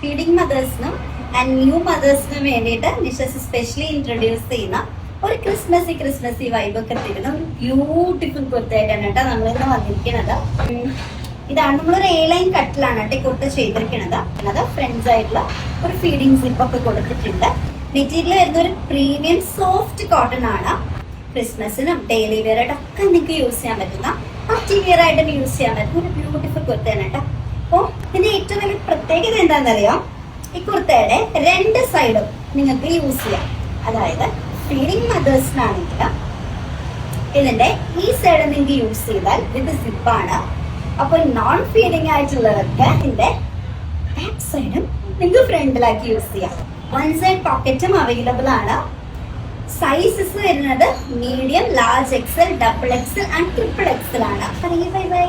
Feeding മദേഴ്സിനും and new മദേഴ്സിനും വേണ്ടിയിട്ട് നിഷസ് specially introduce ചെയ്യുന്ന ഒരു ക്രിസ്മസി വൈബൊക്കെ തരുന്ന ഒരു ബ്യൂട്ടിഫുൾ കുർത്തയായിട്ടാണ് കേട്ടോ നമ്മളിന്ന് വന്നിരിക്കുന്നത്. ഇതാണ് നമ്മളൊരു ലൈൻ കട്ടിലാണ് കേട്ടോ ഈ കുർത്ത ചെയ്തിരിക്കുന്നത്. അത് ഫ്രണ്ട്സ് ആയിട്ടുള്ള ഒരു ഫീഡിംഗ് സിപ്പൊക്കെ കൊടുത്തിട്ടുണ്ട്. മെറ്റീരിയൽ വരുന്ന ഒരു പ്രീമിയം സോഫ്റ്റ് കോട്ടൺ ആണ്. ക്രിസ്മസിനും ഡെയിലി വെയർ ആയിട്ടൊക്കെ നിങ്ങൾക്ക് യൂസ് ചെയ്യാൻ പറ്റുന്ന, പാർട്ടി വെയർ ആയിട്ടും യൂസ് ചെയ്യാൻ പറ്റുന്ന ഒരു ബ്യൂട്ടിഫുൾ കുർത്തയാണ് കേട്ടോ. അപ്പോൾ ഇതിന്റെ ഏറ്റവും വലിയ പ്രത്യേകത എന്താണെന്നറിയാം, ഈ കുർത്തയുടെ രണ്ട് സൈഡും നിങ്ങൾക്ക് യൂസ് ചെയ്യാം. അതായത് ഫീഡിംഗ് മദേഴ്സിനാണെങ്കിൽ ഇതിന്റെ ഈ സൈഡ് നിങ്ങൾക്ക് യൂസ് ചെയ്താൽ ഇത് സിപ്പാണ്. അപ്പൊ നോൺ ഫീഡിംഗ് ആയിട്ടുള്ളവർക്ക് ഇതിന്റെ ബാക്ക് സൈഡും നിങ്ങൾക്ക് ഫ്രണ്ടിലാക്കി യൂസ് ചെയ്യാം. വൺ സൈഡ് പോക്കറ്റും അവൈലബിൾ ആണ്. സൈസസ് വരുന്നത് medium, large, XL, double XL and triple XL ആണ്. Bye by.